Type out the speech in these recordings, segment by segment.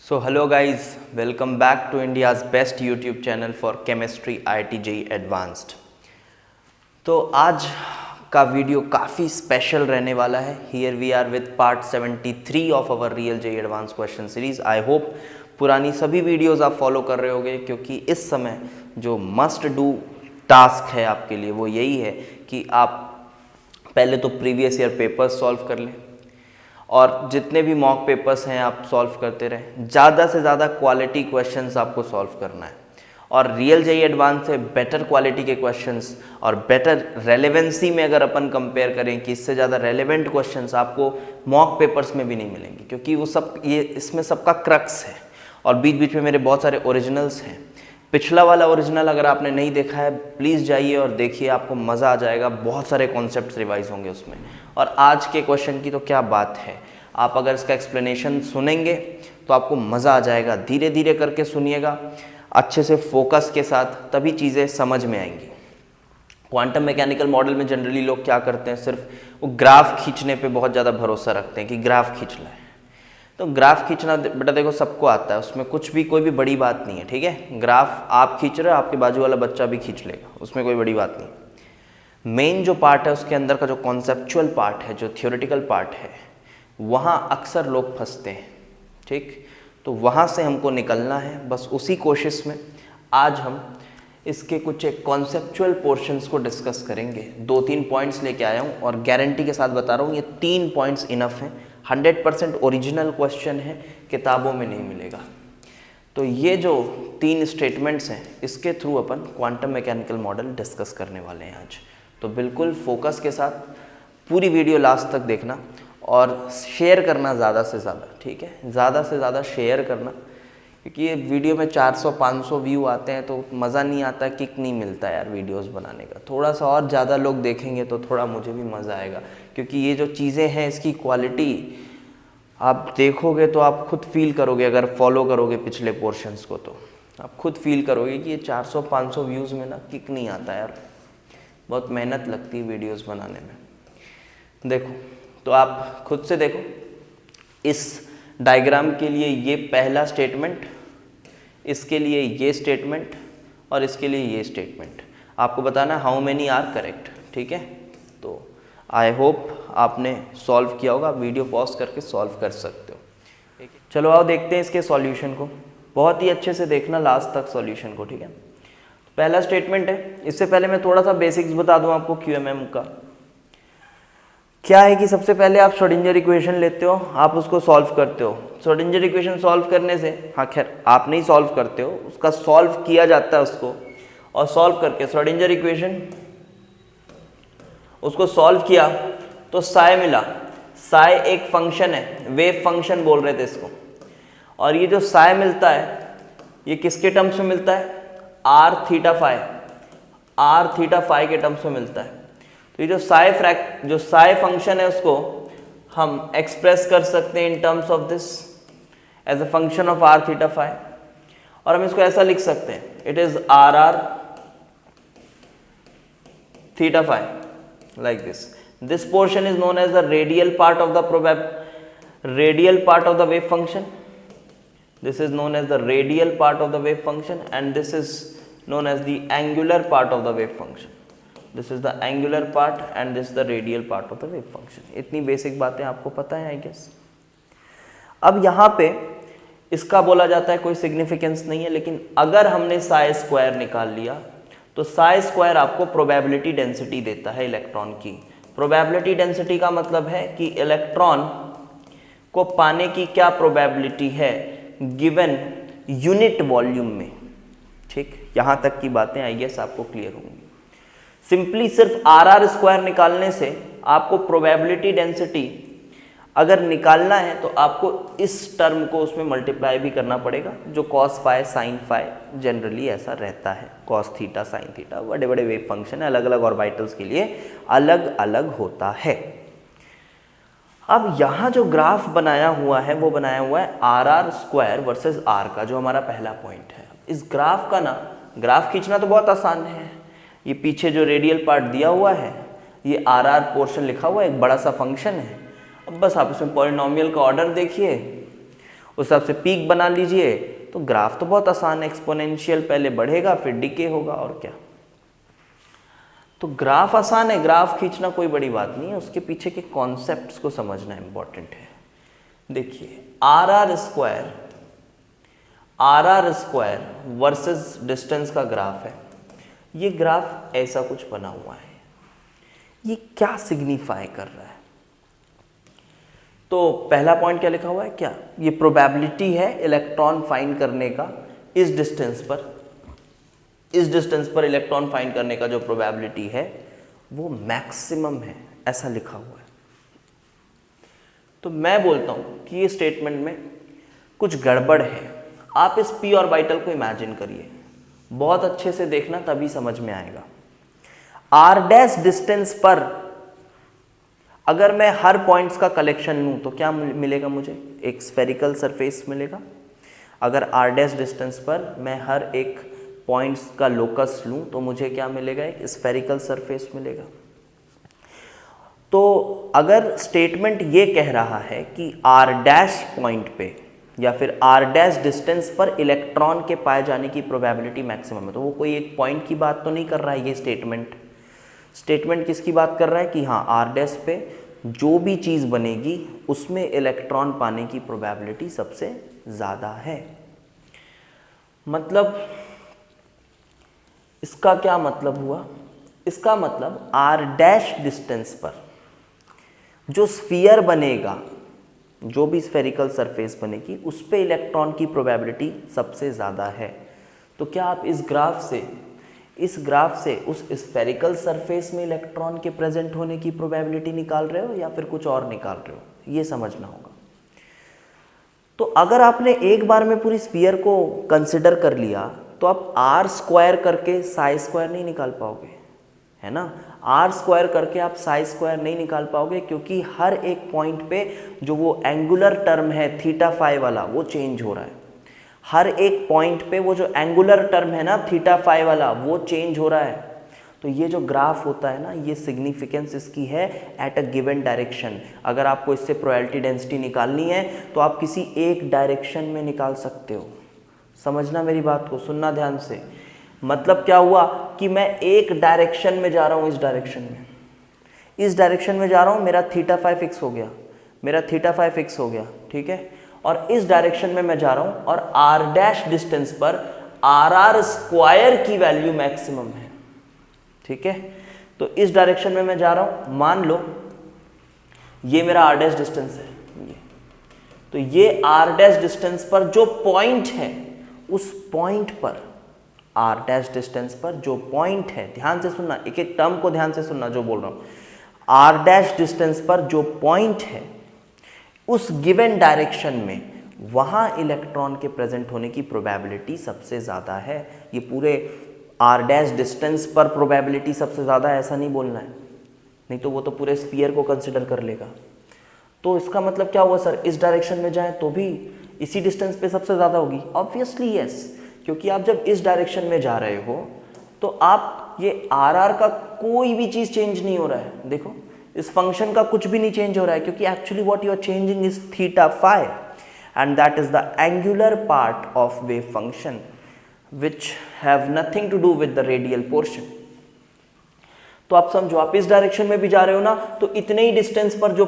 So hello guys, welcome back to India's best YouTube channel for chemistry IIT JEE Advanced। तो आज का video काफ़ी special रहने वाला है। Here we are with part 73 of our real JEE advance question series. I hope पुरानी सभी videos आप फॉलो कर रहे होंगे, क्योंकि इस समय जो मस्ट डू टास्क है आपके लिए वो यही है कि आप पहले तो प्रीवियस ईयर पेपर्स सॉल्व कर लें और जितने भी मॉक पेपर्स हैं आप सॉल्व करते रहें। ज़्यादा से ज़्यादा क्वालिटी क्वेश्चंस आपको सॉल्व करना है और रियल JEE एडवांस से बेटर क्वालिटी के क्वेश्चंस और बेटर रेलेवेंसी में अगर अपन कंपेयर करें कि इससे ज़्यादा रेलेवेंट क्वेश्चंस आपको मॉक पेपर्स में भी नहीं मिलेंगे, क्योंकि वो सब ये इसमें सबका क्रक्स है। और बीच बीच में मेरे बहुत सारे ओरिजिनल्स हैं। पिछला वाला ओरिजिनल अगर आपने नहीं देखा है प्लीज़ जाइए और देखिए, आपको मज़ा आ जाएगा। बहुत सारे कॉन्सेप्ट्स रिवाइज होंगे उसमें। और आज के क्वेश्चन की तो क्या बात है, आप अगर इसका एक्सप्लेनेशन सुनेंगे तो आपको मज़ा आ जाएगा। धीरे धीरे करके सुनिएगा, अच्छे से फोकस के साथ, तभी चीज़ें समझ में आएंगी। क्वांटम मैकेनिकल मॉडल में जनरली लोग क्या करते हैं, सिर्फ वो ग्राफ खींचने पे बहुत ज़्यादा भरोसा रखते हैं कि ग्राफ खींच लें। तो ग्राफ खींचना बेटा देखो सबको आता है, उसमें कुछ भी कोई भी बड़ी बात नहीं है, ठीक है। ग्राफ आप खींच रहे हो, आपके बाजू वाला बच्चा भी खींच लेगा, उसमें कोई बड़ी बात नहीं। मेन जो पार्ट है उसके अंदर का जो कॉन्सेप्चुअल पार्ट है, जो थियोरेटिकल पार्ट है, वहाँ अक्सर लोग फंसते हैं, ठीक। तो वहाँ से हमको निकलना है, बस उसी कोशिश में आज हम इसके कुछ एक कॉन्सेप्चुअल पोर्शंस को डिस्कस करेंगे। 2-3 पॉइंट्स लेके आया हूँ और गारंटी के साथ बता रहा हूँ ये 3 पॉइंट्स इनफ हैं। 100% ओरिजिनल क्वेश्चन है, किताबों में नहीं मिलेगा। तो ये जो 3 स्टेटमेंट्स हैं इसके थ्रू अपन क्वांटम मैकेनिकल मॉडल डिस्कस करने वाले हैं आज। तो बिल्कुल फोकस के साथ पूरी वीडियो लास्ट तक देखना और शेयर करना ज़्यादा से ज़्यादा, ठीक है। ज़्यादा से ज़्यादा शेयर करना, क्योंकि ये वीडियो में 400-500 व्यू आते हैं तो मज़ा नहीं आता, किक नहीं मिलता यार वीडियोस बनाने का। थोड़ा सा और ज़्यादा लोग देखेंगे तो थोड़ा मुझे भी मज़ा आएगा, क्योंकि ये जो चीज़ें हैं इसकी क्वालिटी आप देखोगे तो आप खुद फील करोगे। अगर फॉलो करोगे पिछले पोर्शंस को तो आप खुद फील करोगे कि ये 400-500 व्यूज़ में ना किक नहीं आता यार, बहुत मेहनत लगती है वीडियोज़ बनाने में। देखो तो आप खुद से देखो, इस डायग्राम के लिए ये पहला स्टेटमेंट, इसके लिए ये स्टेटमेंट और इसके लिए ये स्टेटमेंट। आपको बताना हाउ मेनी आर करेक्ट, ठीक है। तो आई होप आपने सॉल्व किया होगा, वीडियो पॉज करके सॉल्व कर सकते हो। चलो आओ देखते हैं इसके सॉल्यूशन को। बहुत ही अच्छे से देखना लास्ट तक सॉल्यूशन को, ठीक है। पहला स्टेटमेंट है, इससे पहले मैं थोड़ा सा बेसिक्स बता दूं आपको QMM का। क्या है कि सबसे पहले आप श्रोडिंगर इक्वेशन लेते हो, आप उसको सॉल्व करते हो। श्रोडिंगर इक्वेशन सॉल्व करने से, हाँ खैर आप नहीं सॉल्व करते हो, उसका सॉल्व किया जाता है उसको, और सॉल्व करके श्रोडिंगर इक्वेशन उसको सॉल्व किया तो साई मिला। साई एक फंक्शन है, वेव फंक्शन बोल रहे थे इसको। और ये जो साई मिलता है ये किसके टर्म्स में मिलता है, आर थीटा फाई के टर्म्स में मिलता है। तो ये जो साई फंक्शन है उसको हम एक्सप्रेस कर सकते हैं in terms of this as a function of R theta phi. और हम इसको ऐसा लिख सकते हैं, it is R theta phi like this. This portion is known as the radial part of the wave function. This is known as the radial part of the wave function and this is known as the angular part of the wave function. This is the angular part and this is the radial part of the wave function. इतनी basic बातें आपको पता है I guess. अब यहाँ पे इसका बोला जाता है कोई सिग्निफिकेंस नहीं है, लेकिन अगर हमने साई स्क्वायर निकाल लिया तो साई स्क्वायर आपको प्रोबेबिलिटी डेंसिटी देता है इलेक्ट्रॉन की। प्रोबेबिलिटी डेंसिटी का मतलब है कि इलेक्ट्रॉन को पाने की क्या प्रोबेबिलिटी है गिवन यूनिट वॉल्यूम में, ठीक। यहां तक की बातें आई गेस आपको क्लियर होंगी। सिंपली सिर्फ आर स्क्वायर निकालने से आपको प्रोबेबिलिटी डेंसिटी अगर निकालना है तो आपको इस टर्म को उसमें मल्टीप्लाई भी करना पड़ेगा, जो cos phi sine phi generally ऐसा रहता है। कॉस थीटा साइन थीटा बड़े बड़े वेव फंक्शन है, अलग अलग ऑर्बिटल्स के लिए अलग अलग होता है। अब यहाँ जो ग्राफ बनाया हुआ है वो बनाया हुआ है आर स्क्वायर वर्सेस आर का, जो हमारा पहला पॉइंट है। इस ग्राफ का ना, ग्राफ खींचना तो बहुत आसान है। ये पीछे जो रेडियल पार्ट दिया हुआ है, ये आर पोर्शन लिखा हुआ है, एक बड़ा सा फंक्शन है। अब बस आप इसमें पॉलिनोमियल का ऑर्डर देखिए उस हिसाब से पीक बना लीजिए। तो ग्राफ तो बहुत आसान है, एक्सपोनेंशियल पहले बढ़ेगा फिर डिके होगा, और क्या। तो ग्राफ आसान है, ग्राफ खींचना कोई बड़ी बात नहीं है, उसके पीछे के कॉन्सेप्ट्स को समझना इंपॉर्टेंट है। देखिए R R square versus distance का ग्राफ है। ये ग्राफ ऐसा कुछ बना हुआ है, ये क्या सिग्निफाई कर रहा है? तो पहला पॉइंट क्या लिखा हुआ है, क्या ये प्रोबेबिलिटी है इलेक्ट्रॉन फाइंड करने का इस डिस्टेंस पर इलेक्ट्रॉन फाइंड करने का जो प्रोबेबिलिटी है वो मैक्सिमम है, ऐसा लिखा हुआ है। तो मैं बोलता हूं कि ये स्टेटमेंट में कुछ गड़बड़ है। आप इस पी ऑर्बिटल को इमेजिन करिए, बहुत अच्छे से देखना तभी समझ में आएगा। आर डैश डिस्टेंस पर अगर मैं हर पॉइंट्स का कलेक्शन लूं तो क्या मिलेगा मुझे? एक स्फेरिकल सरफेस मिलेगा। अगर आर डैश डिस्टेंस पर मैं हर एक पॉइंट्स का लोकस लूं तो मुझे क्या मिलेगा? एक स्फेरिकल सरफेस मिलेगा। तो अगर स्टेटमेंट ये कह रहा है कि आर डैश पॉइंट पे या फिर आर डैश डिस्टेंस पर इलेक्ट्रॉन के पाए जाने की प्रोबेबिलिटी मैक्सिमम है, तो वो कोई एक पॉइंट की बात तो नहीं कर रहा है। ये स्टेटमेंट किसकी बात कर रहा है कि हाँ आर डैश पे जो भी चीज़ बनेगी उसमें इलेक्ट्रॉन पाने की प्रोबेबिलिटी सबसे ज़्यादा है। मतलब इसका क्या मतलब हुआ? इसका मतलब आर डैश डिस्टेंस पर जो स्फीयर बनेगा, जो भी स्फेरिकल सरफेस बनेगी, उस पे इलेक्ट्रॉन की प्रोबेबिलिटी सबसे ज़्यादा है। तो क्या आप इस ग्राफ से उस स्फेरिकल सरफेस में इलेक्ट्रॉन के प्रेजेंट होने की प्रोबेबिलिटी निकाल रहे हो या फिर कुछ और निकाल रहे हो? ये समझना होगा। तो अगर आपने एक बार में पूरी स्फीयर को कंसिडर कर लिया तो आप आर स्क्वायर करके साई स्क्वायर नहीं निकाल पाओगे, है ना। आर स्क्वायर करके आप साई स्क्वायर नहीं निकाल पाओगे, क्योंकि हर एक पॉइंट पे जो वो एंगुलर टर्म है थीटा फाई वाला वो चेंज हो रहा है। हर एक पॉइंट पे वो जो एंगुलर टर्म है ना थीटा फाई वाला वो चेंज हो रहा है। तो ये जो ग्राफ होता है ना, ये सिग्निफिकेंस इसकी है एट अ गिवन डायरेक्शन। अगर आपको इससे प्रोबेबिलिटी डेंसिटी निकालनी है तो आप किसी एक डायरेक्शन में निकाल सकते हो। समझना मेरी बात को, सुनना ध्यान से। मतलब क्या हुआ कि मैं एक डायरेक्शन में जा रहा हूँ, इस डायरेक्शन में जा रहा हूँ, मेरा थीटा फाई फिक्स हो गया, ठीक है। और इस डायरेक्शन में मैं जा रहा हूँ और आर डैश डिस्टेंस पर आर आर स्क्वायर की वैल्यू मैक्सिमम है, ठीक है। तो इस डायरेक्शन में मैं जा रहा हूँ, मान लो ये मेरा आर डैश डिस्टेंस है, तो ये आर डैश डिस्टेंस पर जो पॉइंट है, उस पॉइंट पर आर डैश डिस्टेंस पर जो पॉइंट है, ध्यान से सुनना, एक एक टर्म को ध्यान से सुनना जो बोल रहा हूं। आर डैश डिस्टेंस पर जो पॉइंट है उस गिवन डायरेक्शन में, वहां इलेक्ट्रॉन के प्रेजेंट होने की प्रोबेबिलिटी सबसे ज़्यादा है। ये पूरे आर डैश डिस्टेंस पर प्रोबेबिलिटी सबसे ज़्यादा है ऐसा नहीं बोलना है, नहीं तो वो तो पूरे स्फीयर को कंसिडर कर लेगा। तो इसका मतलब क्या हुआ सर, इस डायरेक्शन में जाएं तो भी इसी डिस्टेंस पे सबसे ज़्यादा होगी? ऑब्वियसली यस, क्योंकि आप जब इस डायरेक्शन में जा रहे हो तो आप ये आर आर का कोई भी चीज़ चेंज नहीं हो रहा है। देखो इस फंक्शन का कुछ भी नहीं चेंज हो रहा है, क्योंकि actually what you are changing is theta phi and that is the angular part of wave function which have nothing to do with the radial portion. तो आप समझो, आप इस डायरेक्शन में भी जा रहे हो ना, तो इतने ही डिस्टेंस पर जो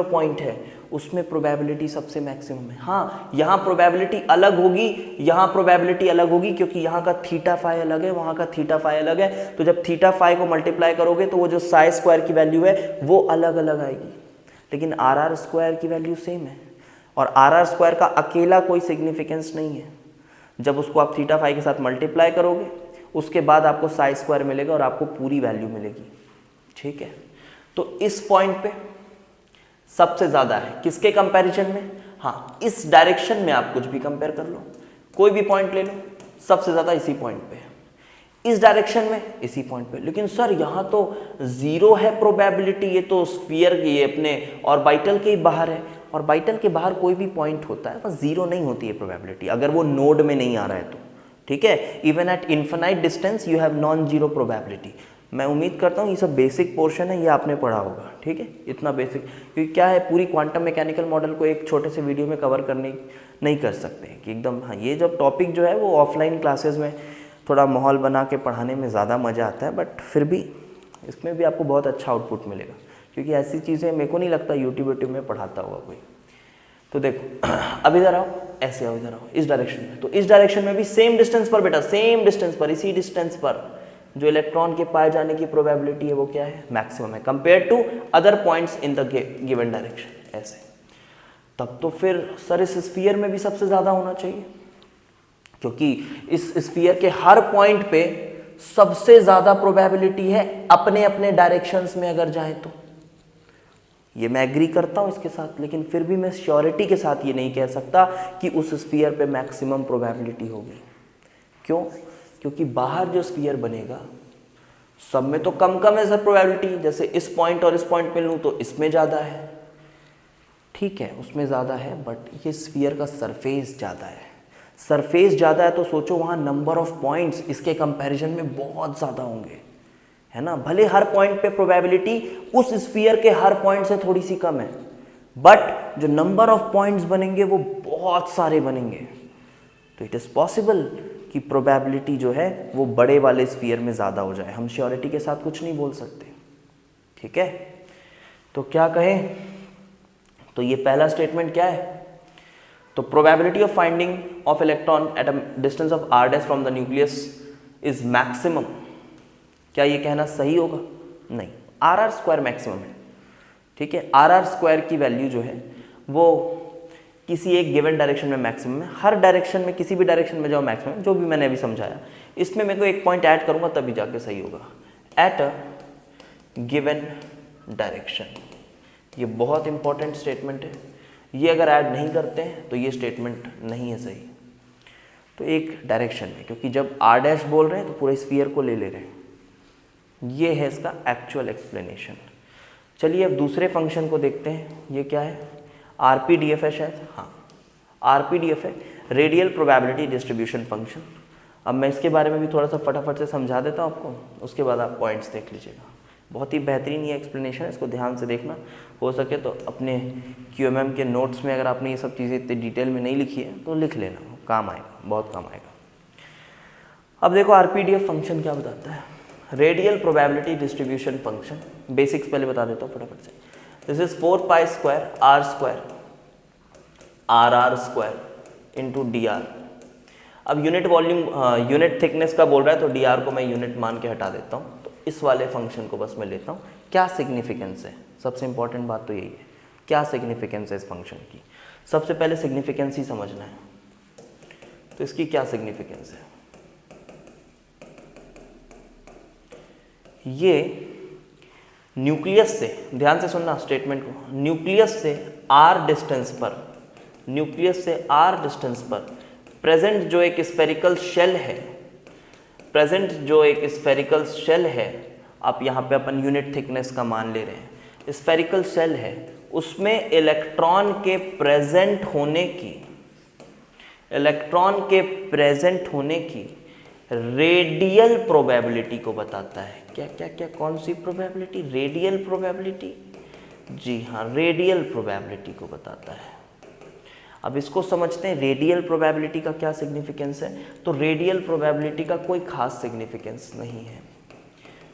पॉइंट है उसमें प्रोबेबिलिटी सबसे मैक्सिमम है। हाँ, यहाँ प्रोबेबिलिटी अलग होगी, क्योंकि यहाँ का थीटा फाई अलग है, वहाँ का थीटा फाई अलग है। तो जब थीटा फाई को मल्टीप्लाई करोगे तो वो जो साई स्क्वायर की वैल्यू है वो अलग अलग आएगी, लेकिन आर आर स्क्वायर की वैल्यू सेम है। और आर आर स्क्वायर का अकेला कोई सिग्निफिकेंस नहीं है। जब उसको आप थीटा फाई के साथ मल्टीप्लाई करोगे उसके बाद आपको साई स्क्वायर मिलेगा और आपको पूरी वैल्यू मिलेगी, ठीक है। तो इस पॉइंट पे सबसे ज़्यादा है, किसके कंपैरिजन में? हाँ, इस डायरेक्शन में आप कुछ भी कंपेयर कर लो, कोई भी पॉइंट ले लो, सबसे ज़्यादा इसी पॉइंट पे है। इस डायरेक्शन में इसी पॉइंट पे। लेकिन सर यहाँ तो जीरो है प्रोबेबिलिटी, ये तो स्फीयर की, ये अपने ऑर्बिटल के ही बाहर है। ऑर्बिटल के बाहर कोई भी पॉइंट होता है बस जीरो नहीं होती है प्रोबेबिलिटी, अगर वो नोड में नहीं आ रहा है तो, ठीक है। Even at infinite distance you have non zero probability. मैं उम्मीद करता हूँ ये सब बेसिक पोर्शन है, ये आपने पढ़ा होगा, ठीक है, इतना बेसिक, क्योंकि क्या है पूरी क्वांटम मैकेनिकल मॉडल को एक छोटे से वीडियो में कवर करने नहीं कर सकते कि एकदम। हाँ, ये जब टॉपिक जो है वो ऑफलाइन क्लासेस में थोड़ा माहौल बना के पढ़ाने में ज़्यादा मज़ा आता है, बट फिर भी इसमें भी आपको बहुत अच्छा आउटपुट मिलेगा, क्योंकि ऐसी चीज़ें मेरे को नहीं लगता यूट्यूब में पढ़ाता होगा कोई। तो देखो अब इधर आओ, ऐसे आओ, इधर आओ, इस डायरेक्शन में, तो इस डायरेक्शन में भी सेम डिस्टेंस पर बेटा, सेम डिस्टेंस पर, इसी डिस्टेंस पर जो इलेक्ट्रॉन के पाए जाने की प्रोबेबिलिटी है वो क्या है, मैक्सिमम है compare to other points in the given direction. ऐसे तब तो फिर सर इस स्फीयर में भी सबसे ज़्यादा होना चाहिए, क्योंकि इस स्फीयर के हर पॉइंट पे सबसे ज़्यादा प्रोबेबिलिटी है अपने अपने डायरेक्शंस में अगर जाए तो। ये मैं एग्री करता हूँ इसके साथ, लेकिन फिर भी मैं श्योरिटी के साथ ये नहीं कह सकता कि उस स्फीयर पे मैक्सिमम प्रोबेबिलिटी होगी। क्यों? क्योंकि बाहर जो स्फीयर बनेगा सब में तो कम कम है सर प्रोबेबिलिटी, जैसे इस पॉइंट और इस पॉइंट में लूँ तो इसमें ज़्यादा है, ठीक है, उसमें ज़्यादा है, बट ये स्फीयर का सरफेस ज़्यादा है। सरफेस ज़्यादा है तो सोचो वहाँ नंबर ऑफ पॉइंट्स इसके कंपैरिजन में बहुत ज़्यादा होंगे, है ना। भले हर पॉइंट पे प्रोबेबिलिटी उस स्फीयर के हर पॉइंट से थोड़ी सी कम है, बट जो नंबर ऑफ पॉइंट्स बनेंगे वो बहुत सारे बनेंगे। तो इट इज़ पॉसिबल कि प्रोबेबिलिटी जो है वो बड़े वाले स्फीयर में ज़्यादा हो जाए। हम श्योरिटी के साथ कुछ नहीं बोल सकते, ठीक है। तो क्या कहें, तो ये पहला स्टेटमेंट क्या है, तो probability of finding of electron eight a distance of r dash from the nucleus is maximum. क्या ये कहना सही होगा? नहीं, आर स्क्वायर मैक्सिमम है, ठीक है। आर स्क्वायर की वैल्यू जो है वो किसी एक गिवन डायरेक्शन में मैक्सिमम है, हर डायरेक्शन में किसी भी डायरेक्शन में जाओ मैक्सिमम, जो भी मैंने अभी समझाया। इसमें मेरे को एक पॉइंट ऐड करूंगा तभी जाके सही होगा, एट अ गिवन डायरेक्शन। ये बहुत इंपॉर्टेंट स्टेटमेंट है, ये अगर ऐड नहीं करते हैं तो ये स्टेटमेंट नहीं है सही। तो एक डायरेक्शन में, क्योंकि जब आर डैश बोल रहे हैं तो पूरे स्फीयर को ले रहे हैं, ये है इसका एक्चुअल एक्सप्लेनेशन। चलिए अब दूसरे फंक्शन को देखते हैं, ये क्या है, RPDF है शायद, हाँ RPDF है, रेडियल प्रोबेबिलिटी डिस्ट्रीब्यूशन फंक्शन। अब मैं इसके बारे में भी थोड़ा सा फटाफट से समझा देता हूँ आपको, उसके बाद आप पॉइंट्स देख लीजिएगा। बहुत ही बेहतरीन ये एक्सप्लेनेशन है, इसको ध्यान से देखना। हो सके तो अपने QMM के नोट्स में अगर आपने ये सब चीज़ें इतनी डिटेल में नहीं लिखी है तो लिख लेना, काम आएगा, बहुत काम आएगा। अब देखो RPDF फंक्शन क्या बताता है, radial probability distribution function. Basics पहले बता देता हूँ फटाफट से। This is 4 pi square r square r square into dr। अब यूनिट वॉल्यूम यूनिट थिकनेस का बोल रहा है तो dr को मैं यूनिट मान के हटा देता हूँ। तो इस वाले फंक्शन को बस मैं लेता हूँ। क्या सिग्निफिकेंस है, सबसे इंपॉर्टेंट बात तो यही है, क्या सिग्निफिकेंस है इस फंक्शन की। सबसे पहले सिग्निफिकेंस ही समझना है, तो इसकी क्या सिग्निफिकेंस है। ये न्यूक्लियस से, ध्यान से सुनना स्टेटमेंट को, न्यूक्लियस से r डिस्टेंस पर, न्यूक्लियस से r डिस्टेंस पर प्रेजेंट जो एक स्फेरिकल शेल है, प्रेजेंट जो एक स्फेरिकल शेल है, आप यहाँ पे अपन यूनिट थिकनेस का मान ले रहे हैं, स्फेरिकल शेल है, उसमें इलेक्ट्रॉन के प्रेजेंट होने की, इलेक्ट्रॉन के प्रेजेंट होने की रेडियल प्रोबेबिलिटी को बताता है। क्या क्या क्या, कौन सी प्रोबेबिलिटी? रेडियल प्रोबेबिलिटी, जी हाँ, रेडियल प्रोबेबिलिटी को बताता है। अब इसको समझते हैं, रेडियल प्रोबेबिलिटी का क्या सिग्निफिकेंस है। तो रेडियल प्रोबेबिलिटी का कोई खास सिग्निफिकेंस नहीं है।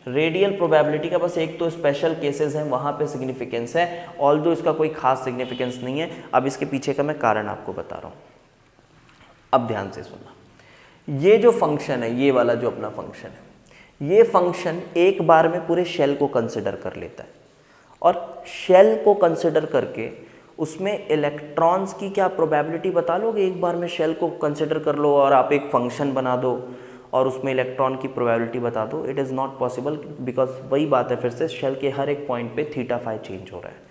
रेडियल प्रोबेबिलिटी का बस एक तो स्पेशल केसेस हैं वहाँ पे सिग्निफिकेंस है, ऑल्दो इसका कोई खास सिग्निफिकेंस नहीं है। अब इसके पीछे का मैं कारण आपको बता रहा हूँ, अब ध्यान से सुनना। ये जो फंक्शन है, ये वाला जो अपना फंक्शन है, ये फंक्शन एक बार में पूरे शेल को कंसिडर कर लेता है, और शेल को कंसिडर करके उसमें इलेक्ट्रॉन्स की क्या प्रोबेबिलिटी बता लोगे। एक बार में शेल को कंसिडर कर लो और आप एक फंक्शन बना दो और उसमें इलेक्ट्रॉन की प्रोबेबिलिटी बता दो। It is not possible, because वही बात है फिर से, शेल के हर एक पॉइंट पे थीटा फाई चेंज हो रहा है।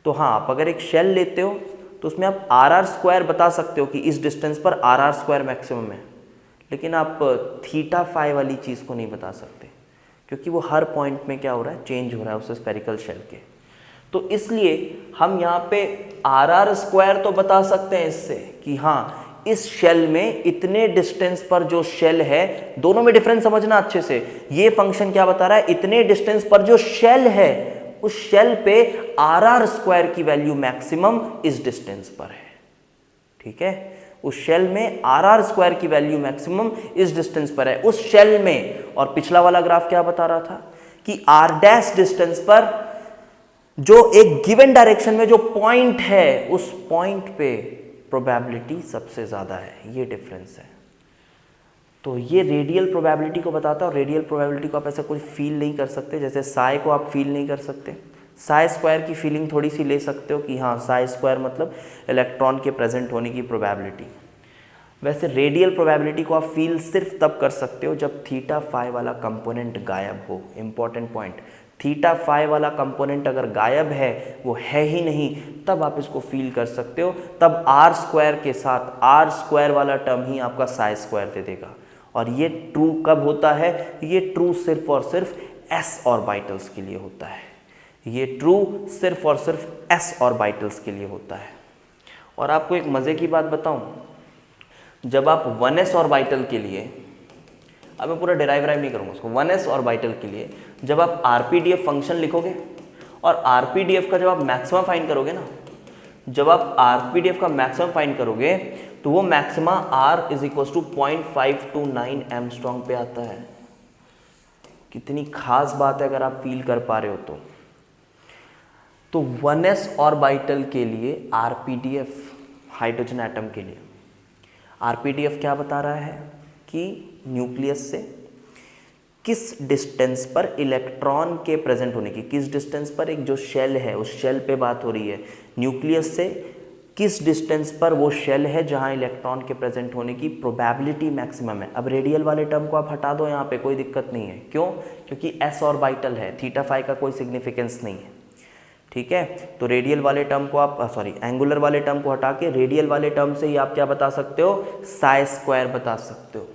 तो हाँ, आप अगर एक शेल लेते हो तो उसमें आप आर स्क्वायर बता सकते हो कि इस डिस्टेंस पर आर स्क्वायर मैक्सिमम है, लेकिन आप थीटा फाई वाली चीज़ को नहीं बता सकते, क्योंकि वो हर पॉइंट में क्या हो रहा है, चेंज हो रहा है उस स्फेरिकल शेल के। तो इसलिए हम यहाँ पे आर स्क्वायर तो बता सकते हैं इससे कि हाँ इस शेल में इतने डिस्टेंस पर जो शेल है, दोनों में डिफरेंस समझना अच्छे से। ये फंक्शन क्या बता रहा है, इतने डिस्टेंस पर जो शेल है उस शेल पे r² की वैल्यू मैक्सिमम इस डिस्टेंस पर है। ठीक है, उस शेल में r² की वैल्यू मैक्सिमम इस डिस्टेंस पर है उस शेल में। और पिछला वाला ग्राफ क्या बता रहा था कि r' डिस्टेंस पर जो एक गिवन डायरेक्शन में जो पॉइंट है उस पॉइंट पे प्रोबेबिलिटी सबसे ज्यादा है। ये डिफरेंस है। तो ये रेडियल प्रोबेबिलिटी को बताता है। और रेडियल प्रोबेबिलिटी को आप ऐसा कुछ फील नहीं कर सकते, जैसे साई को आप फील नहीं कर सकते। साई स्क्वायर की फीलिंग थोड़ी सी ले सकते हो कि हाँ साई स्क्वायर मतलब इलेक्ट्रॉन के प्रेजेंट होने की प्रोबेबिलिटी। वैसे रेडियल प्रोबेबिलिटी को आप फील सिर्फ तब कर सकते हो जब थीटा फाई वाला कंपोनेंट गायब हो। इंपॉर्टेंट पॉइंट, थीटा फाई वाला कंपोनेंट अगर गायब है, वो है ही नहीं, तब आप इसको फील कर सकते हो। तब r² के साथ r² वाला टर्म ही आपका साई स्क्वायर दे देगा। और ये ट्रू कब होता है, ये ट्रू सिर्फ और सिर्फ s ऑर्बिटल्स के लिए होता है। ये ट्रू सिर्फ और सिर्फ s ऑर्बिटल्स के लिए होता है। और आपको एक मजे की बात बताऊं, जब आप 1s ऑर्बिटल के लिए, अब मैं पूरा डिराइव नहीं करूंगा उसको, 1s ऑर्बिटल के लिए जब आप RPDF फंक्शन लिखोगे और RPDF का जब आप मैक्सिमा फाइंड करोगे ना, जब आप RPDF का मैक्सिमम फाइंड करोगे तो वो maxima R is equal to 0.529 angstrom पे आता है। कितनी खास बात है अगर आप फील कर पा रहे हो तो 1s ऑर्बिटल के लिए RPDF, हाइड्रोजन एटम के लिए RPDF क्या बता रहा है कि न्यूक्लियस से किस डिस्टेंस पर इलेक्ट्रॉन के प्रेजेंट होने की, किस डिस्टेंस पर एक जो शेल है उस शेल पे बात हो रही है, न्यूक्लियस से किस डिस्टेंस पर वो शेल है जहां इलेक्ट्रॉन के प्रेजेंट होने की प्रोबेबिलिटी मैक्सिमम है। अब रेडियल वाले टर्म को आप हटा दो, यहाँ पे कोई दिक्कत नहीं है। क्यों? क्योंकि s ऑर्बिटल है, थीटा फाई का कोई सिग्निफिकेंस नहीं है। ठीक है, तो रेडियल वाले टर्म को आप एंगुलर वाले टर्म को हटा के रेडियल वाले टर्म से ही आप क्या बता सकते हो, साई स्क्वायर बता सकते हो।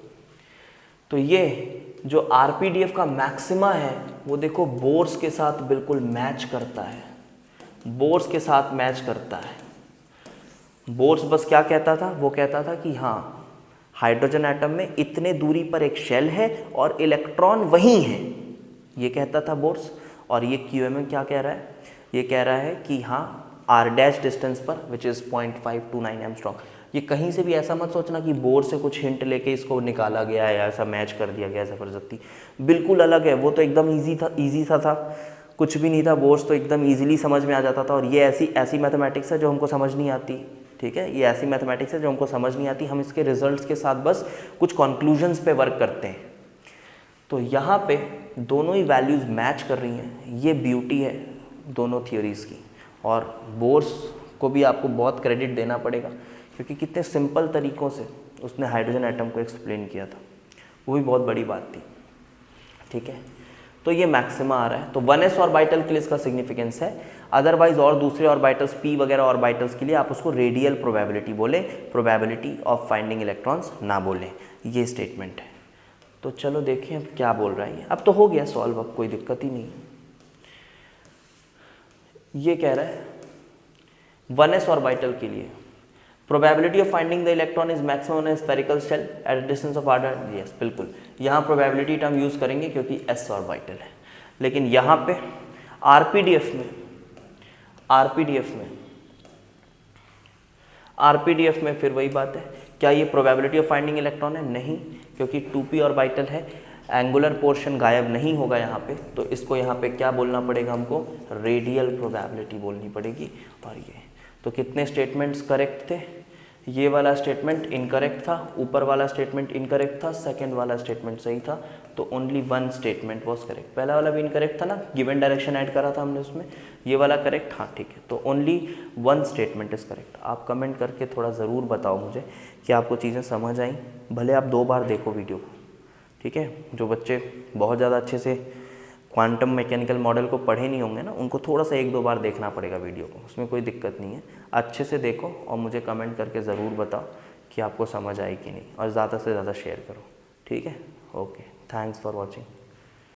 तो ये जो RPDF का मैक्सिमा है वो देखो बोर्स के साथ बिल्कुल मैच करता है, बोर्स के साथ मैच करता है। बोर्स बस क्या कहता था, वो कहता था कि हाँ हाइड्रोजन एटम में इतने दूरी पर एक शेल है और इलेक्ट्रॉन वहीं है, ये कहता था बोर्स। और ये QMM क्या कह रहा है, ये कह रहा है कि हाँ r' डिस्टेंस पर विच इज़ 0.529 एंगस्ट्रॉम। ये कहीं से भी ऐसा मत सोचना कि बोर्ड से कुछ हिंट लेके इसको निकाला गया है या ऐसा मैच कर दिया गया ज़बरदस्ती, बिल्कुल अलग है। वो तो एकदम ईजी सा था, कुछ भी नहीं था। बोर्ड्स तो एकदम ईजिली समझ में आ जाता था। और ये ऐसी मैथमेटिक्स है जो हमको समझ नहीं आती। ठीक है, ये ऐसी मैथमेटिक्स है जो हमको समझ नहीं आती, हम इसके रिजल्ट्स के साथ बस कुछ कंक्लूजन्स पे वर्क करते हैं। तो यहाँ पे दोनों ही वैल्यूज़ मैच कर रही हैं, ये ब्यूटी है दोनों थियोरीज़ की। और बोर्स को भी आपको बहुत क्रेडिट देना पड़ेगा क्योंकि कितने सिंपल तरीक़ों से उसने हाइड्रोजन एटम को एक्सप्लेन किया था, वो भी बहुत बड़ी बात थी। ठीक है, तो ये मैक्सिमा आ रहा है। तो 1s ऑर्बिटल के लिए इसका सिग्निफिकेंस है। अदरवाइज और दूसरे ऑर्बिटल्स p वगैरह ऑर्बिटल्स के लिए आप उसको रेडियल प्रोबेबिलिटी बोले, प्रोबेबिलिटी ऑफ फाइंडिंग इलेक्ट्रॉन्स ना बोलें। ये स्टेटमेंट है। तो चलो देखें अब क्या बोल रहा है। अब तो हो गया सॉल्व, अब कोई दिक्कत ही नहीं। ये कह रहा है 1s ऑर्बिटल के लिए probability of finding the electron is maximum in spherical shell at a distance of r'। Yes बिल्कुल, यहाँ प्रोबेबिलिटी टर्म यूज करेंगे क्योंकि s ऑर्बिटल है। लेकिन यहाँ पे RPDF में फिर वही बात है, क्या ये प्रोबेबिलिटी ऑफ फाइंडिंग इलेक्ट्रॉन है? नहीं, क्योंकि 2p ऑर्बिटल है, एंगुलर पोर्शन गायब नहीं होगा यहाँ पे। तो इसको यहाँ पे क्या बोलना पड़ेगा हमको, रेडियल प्रोबेबिलिटी बोलनी पड़ेगी। और ये तो कितने स्टेटमेंट्स करेक्ट थे, ये वाला स्टेटमेंट इनकरेक्ट था, ऊपर वाला स्टेटमेंट इनकरेक्ट था, सेकंड वाला स्टेटमेंट सही था। तो only one statement was correct. पहला वाला भी इनकरेक्ट था ना, गिवन डायरेक्शन ऐड करा था हमने उसमें, ये वाला करेक्ट, हाँ ठीक है। तो only one statement is correct. आप कमेंट करके थोड़ा ज़रूर बताओ मुझे कि आपको चीज़ें समझ आई। भले आप 2 बार देखो वीडियो को, ठीक है। जो बच्चे बहुत ज़्यादा अच्छे से क्वांटम मैकेनिकल मॉडल को पढ़े नहीं होंगे ना, उनको थोड़ा सा 1-2 बार देखना पड़ेगा वीडियो को, उसमें कोई दिक्कत नहीं है। अच्छे से देखो और मुझे कमेंट करके ज़रूर बताओ कि आपको समझ आई कि नहीं, और ज़्यादा से ज़्यादा शेयर करो, ठीक है। Okay, thanks for watching.